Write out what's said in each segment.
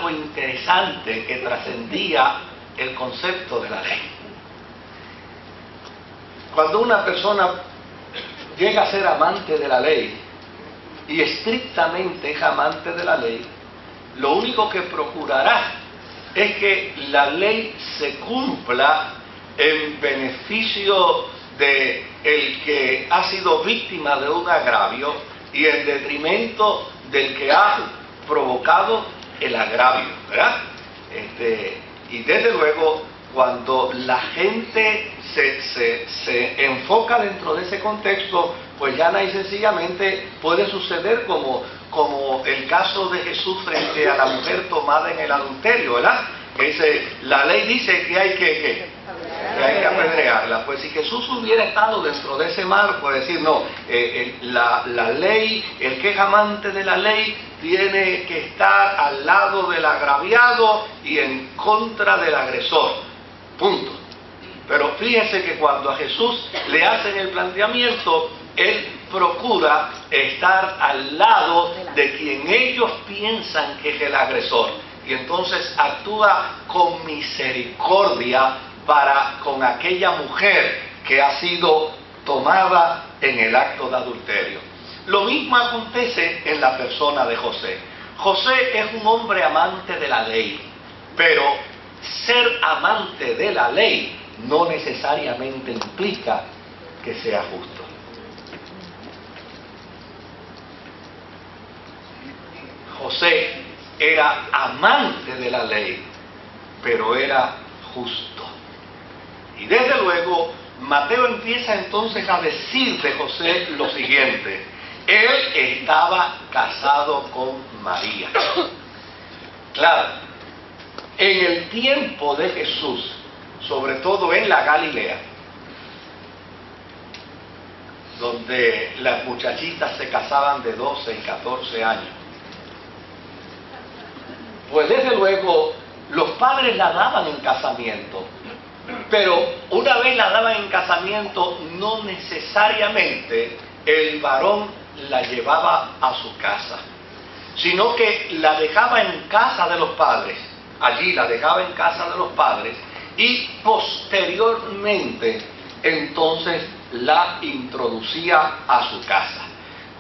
algo interesante que trascendía el concepto de la ley. Cuando una persona llega a ser amante de la ley, y estrictamente es amante de la ley, lo único que procurará es que la ley se cumpla en beneficio de el que ha sido víctima de un agravio y en detrimento del que ha provocado el agravio, ¿verdad? Y desde luego, cuando la gente se enfoca dentro de ese contexto, pues llana y sencillamente puede suceder como el caso de Jesús frente a la mujer tomada en el adulterio, ¿verdad? Que dice, la ley dice que hay que hay que apedrearla. Pues si Jesús hubiera estado dentro de ese mar, pues decir, no, la ley, el que es amante de la ley, tiene que estar al lado del agraviado y en contra del agresor. Punto. Pero fíjense que cuando a Jesús le hacen el planteamiento, Él procura estar al lado de quien ellos piensan que es el agresor. Y entonces actúa con misericordia para con aquella mujer que ha sido tomada en el acto de adulterio. Lo mismo acontece en la persona de José. José es un hombre amante de la ley, pero ser amante de la ley no necesariamente implica que sea justo. José era amante de la ley, pero era justo. Y desde luego, Mateo empieza entonces a decir de José lo siguiente: él estaba casado con María. Claro, en el tiempo de Jesús, sobre todo en la Galilea, donde las muchachitas se casaban de 12 y 14 años, pues desde luego los padres la daban en casamiento, pero una vez la daban en casamiento, no necesariamente el varón la llevaba a su casa, sino que la dejaba en casa de los padres. Allí la dejaba en casa de los padres y posteriormente entonces la introducía a su casa.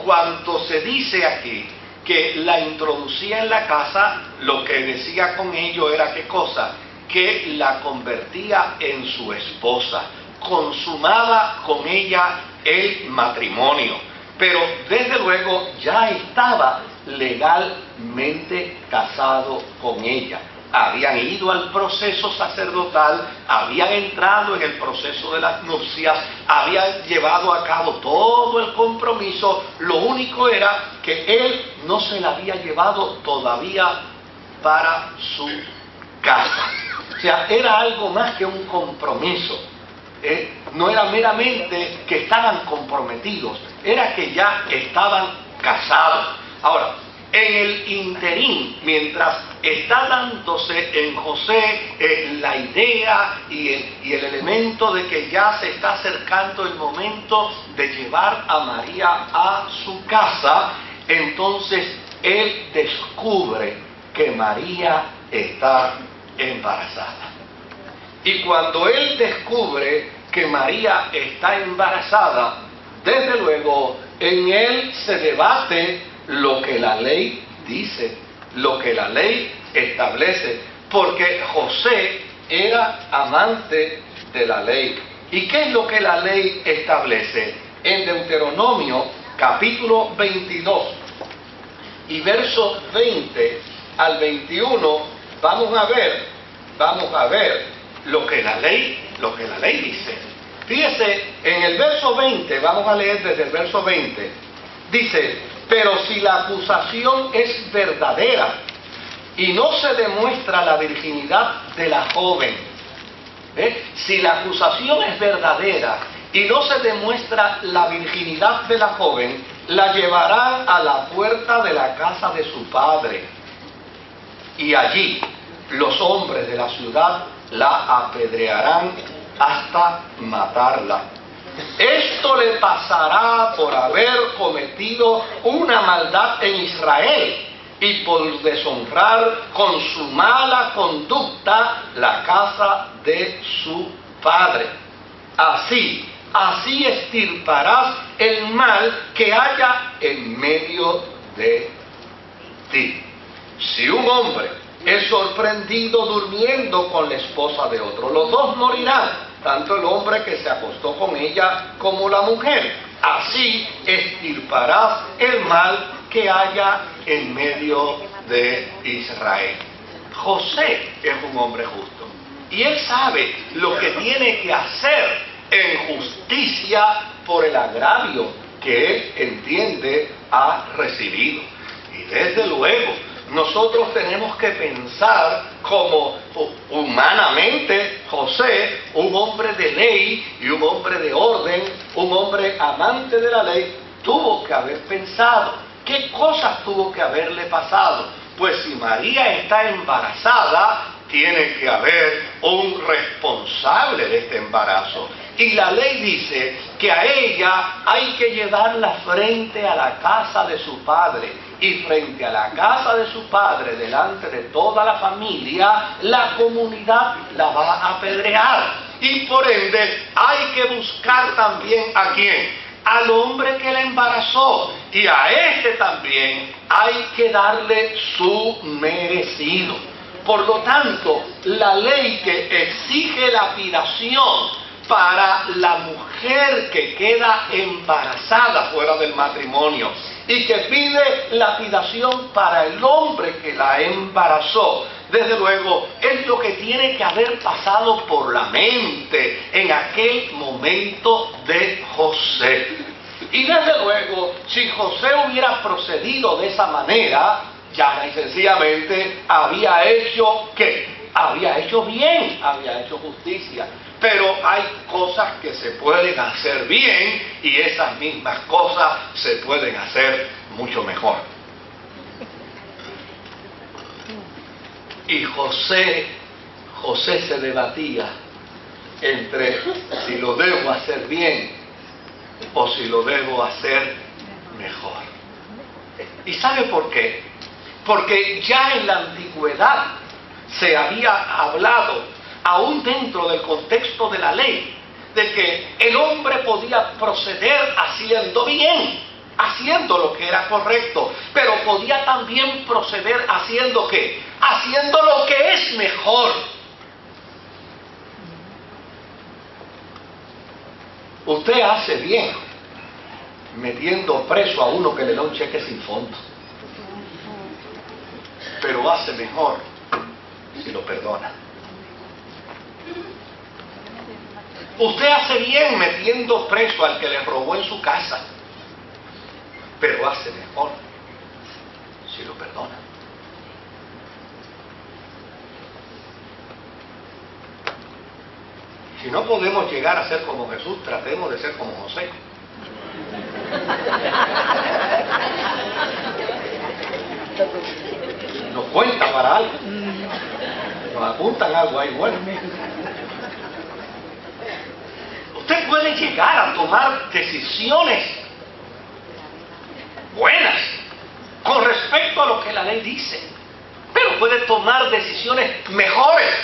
Cuando se dice aquí que la introducía en la casa, lo que decía con ello era ¿qué cosa? Que la convertía en su esposa, consumaba con ella el matrimonio, pero desde luego ya estaba legalmente casado con ella. Habían ido al proceso sacerdotal, habían entrado en el proceso de las nupcias, habían llevado a cabo todo el compromiso. Lo único era que él no se la había llevado todavía para su casa. O sea, era algo más que un compromiso. No era meramente que estaban comprometidos, era que ya estaban casados. Ahora, en el interín, mientras está dándose en José la idea y el elemento de que ya se está acercando el momento de llevar a María a su casa, entonces él descubre que María está embarazada. Y cuando él descubre que María está embarazada, desde luego en él se debate lo que la ley dice, lo que la ley establece, porque José era amante de la ley. ¿Y qué es lo que la ley establece? En Deuteronomio capítulo 22 y versos 20 al 21 vamos a ver lo que la ley dice. Fíjese, en el verso 20, vamos a leer desde el verso 20, dice: pero si la acusación es verdadera y no se demuestra la virginidad de la joven, si la acusación es verdadera y no se demuestra la virginidad de la joven, la llevarán a la puerta de la casa de su padre, y allí los hombres de la ciudad la apedrearán hasta matarla. Esto le pasará por haber cometido una maldad en Israel, y por deshonrar con su mala conducta la casa de su padre. Así extirparás el mal que haya en medio de ti. Si un hombre es sorprendido durmiendo con la esposa de otro, los dos morirán, tanto el hombre que se acostó con ella como la mujer. Así extirparás el mal que haya en medio de Israel. José es un hombre justo y él sabe lo que tiene que hacer en justicia por el agravio que él entiende ha recibido. Y desde luego nosotros tenemos que pensar como humanamente José, un hombre de ley y un hombre de orden, un hombre amante de la ley, tuvo que haber pensado. ¿Qué cosas tuvo que haberle pasado? Pues si María está embarazada, tiene que haber un responsable de este embarazo. Y la ley dice que a ella hay que llevarla frente a la casa de su padre. Y frente a la casa de su padre, delante de toda la familia, la comunidad la va a apedrear. Y por ende hay que buscar también ¿a quién? Al hombre que la embarazó, y a este también hay que darle su merecido. Por lo tanto, la ley que exige lapidación para la mujer que queda embarazada fuera del matrimonio y que pide lapidación para el hombre que la embarazó, desde luego es lo que tiene que haber pasado por la mente en aquel momento de José. Y desde luego, si José hubiera procedido de esa manera, ya y sencillamente había hecho ¿qué? Había hecho bien, había hecho justicia. Pero hay cosas que se pueden hacer bien y esas mismas cosas se pueden hacer mucho mejor. Y José se debatía entre si lo debo hacer bien o si lo debo hacer mejor. ¿Y sabe por qué? Porque ya en la antigüedad se había hablado, aún dentro del contexto de la ley, de que el hombre podía proceder haciendo bien, haciendo lo que era correcto, pero podía también proceder haciendo ¿qué? Haciendo lo que es mejor. Usted hace bien metiendo preso a uno que le da un cheque sin fondo, pero hace mejor si lo perdona. Usted hace bien metiendo preso al que le robó en su casa, pero hace mejor si lo perdona. Si no podemos llegar a ser como Jesús, tratemos de ser como José. Nos cuenta para algo. Nos apuntan algo ahí bueno. Usted puede llegar a tomar decisiones buenas con respecto a lo que la ley dice, pero puede tomar decisiones mejores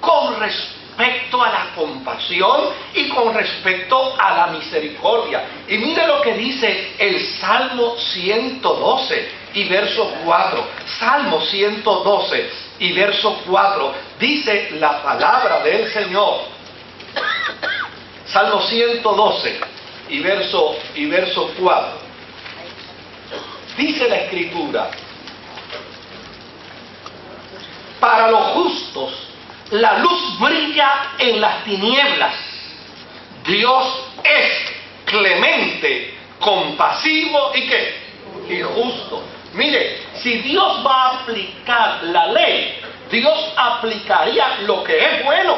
con respecto a la compasión y con respecto a la misericordia. Y mire lo que dice el Salmo 112 y verso 4. Salmo 112 y verso 4. Dice la palabra del Señor. Salmo 112 y verso 4. Dice la Escritura: para los justos la luz brilla en las tinieblas. Dios es clemente, compasivo y ¿qué? Y justo. Mire, si Dios va a aplicar la ley, Dios aplicaría lo que es bueno.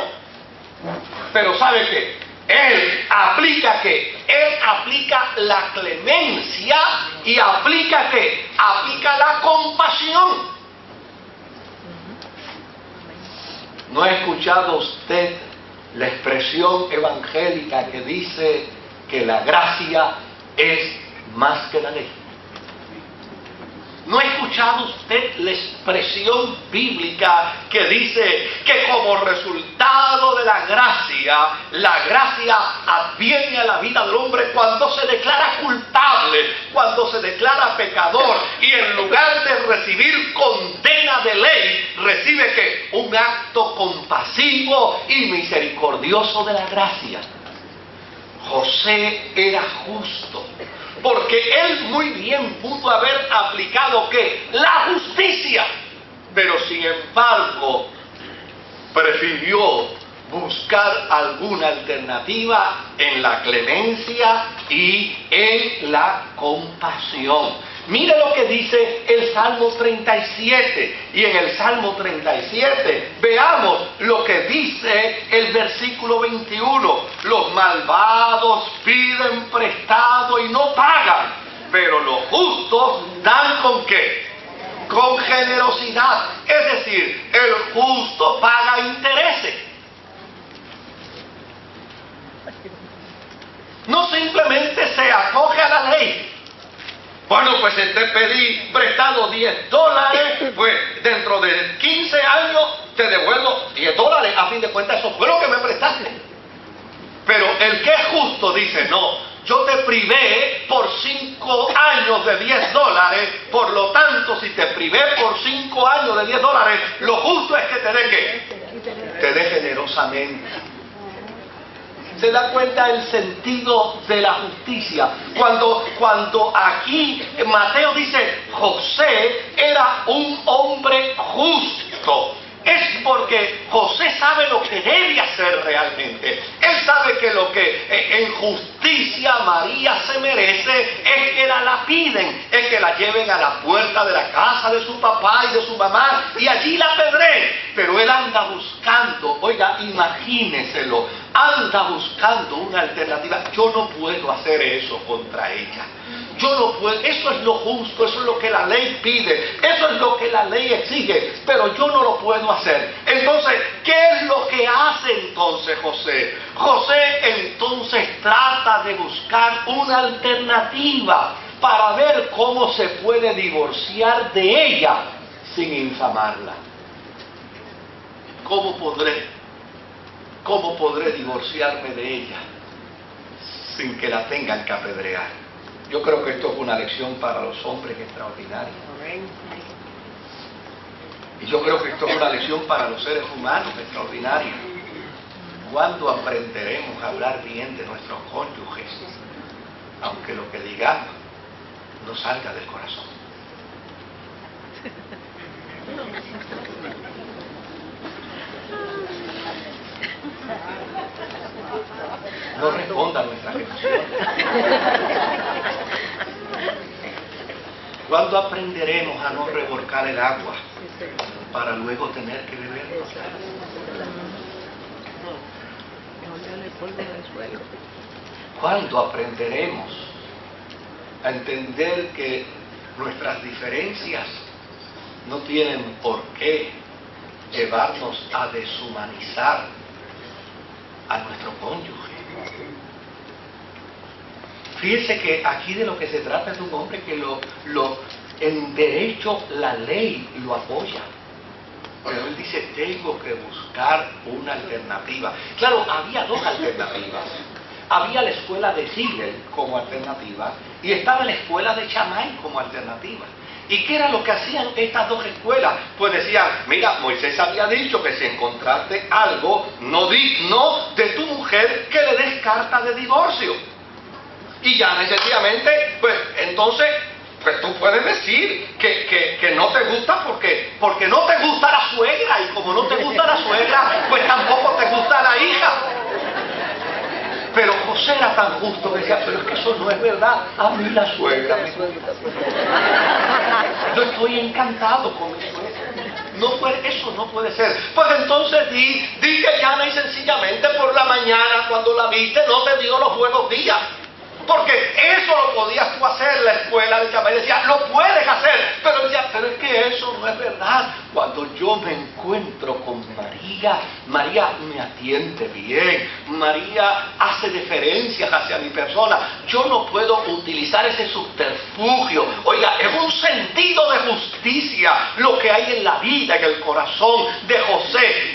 Pero ¿sabe qué? Él aplica ¿qué? Él aplica la clemencia y aplica ¿qué? Aplica la compasión. ¿No ha escuchado usted la expresión evangélica que dice que la gracia es más que la ley? ¿No ha escuchado usted la expresión bíblica que dice que como resultado de la gracia adviene a la vida del hombre cuando se declara culpable, cuando se declara pecador, y en lugar de recibir condena de ley, recibe ¿qué? Un acto compasivo y misericordioso de la gracia. José era justo, porque él muy bien pudo haber aplicado ¿qué? La justicia, pero sin embargo prefirió buscar alguna alternativa en la clemencia y en la compasión. Mire lo que dice el Salmo 37, y en el Salmo 37 veamos lo que dice el versículo 21. Los malvados piden prestado y no pagan, pero los justos dan ¿con qué? Con generosidad. Es decir, el justo paga intereses. No simplemente se acoge a la ley. Bueno, pues te pedí prestado $10, pues dentro de 15 años te devuelvo $10. A fin de cuentas, eso fue lo que me prestaste. Pero el que es justo dice, no, yo te privé por 5 años de $10, por lo tanto, si te privé por 5 años de $10, lo justo es que te dé ¿qué? Te dé generosamente. ¿Se da cuenta el sentido de la justicia? Cuando aquí Mateo dice José era un hombre justo, es porque José sabe lo que debe hacer realmente. Él sabe que lo que en justicia María se merece es que la lapiden, es que la lleven a la puerta de la casa de su papá y de su mamá y allí la apedreen. Pero él anda buscando, oiga, imagíneselo, anda buscando una alternativa. Yo no puedo hacer eso contra ella. Yo no puedo, eso es lo justo, eso es lo que la ley pide, eso es lo que la ley exige, pero yo no lo puedo hacer. Entonces, ¿qué es lo que hace entonces José? José entonces trata de buscar una alternativa para ver cómo se puede divorciar de ella sin infamarla. ¿Cómo podré divorciarme de ella sin que la tengan que apedrear? Yo creo que esto es una lección para los hombres extraordinarios. Y yo creo que esto es una lección para los seres humanos extraordinarios. ¿Cuándo aprenderemos a hablar bien de nuestros cónyuges, aunque lo que digamos no salga del corazón? No responda a nuestras emociones. ¿Cuándo aprenderemos a no revolcar el agua para luego tener que beberla? ¿Cuándo aprenderemos a entender que nuestras diferencias no tienen por qué llevarnos a deshumanizar a nuestro cónyuge? Fíjese que aquí de lo que se trata es de un hombre que en derecho la ley lo apoya, pero él dice, tengo que buscar una alternativa. Claro, había dos alternativas. Había la escuela de Hillel como alternativa y estaba la escuela de Shammai como alternativa. ¿Y qué era lo que hacían estas dos escuelas? Pues decían, mira, Moisés había dicho que si encontraste algo no digno de tu mujer, que le des carta de divorcio. Y ya necesariamente, pues entonces, pues tú puedes decir que no te gusta porque no te gusta la suegra, y como no te gusta la suegra, pues tampoco te gusta la hija. Pero José era tan justo que decía, pero es que eso no es verdad. A mí la suegra me gusta. Yo estoy encantado con mi suegra. Eso no puede ser. Pues entonces di que llana y sencillamente por la mañana cuando la viste no te dio los buenos días. porque eso lo podías tú hacer. La escuela de Chamay decía, lo puedes hacer, pero decía, pero es que eso no es verdad. Cuando yo me encuentro con María, María me atiende bien, María hace deferencias hacia mi persona. Yo no puedo utilizar ese subterfugio. Oiga, es un sentido de justicia lo que hay en la vida, en el corazón de José.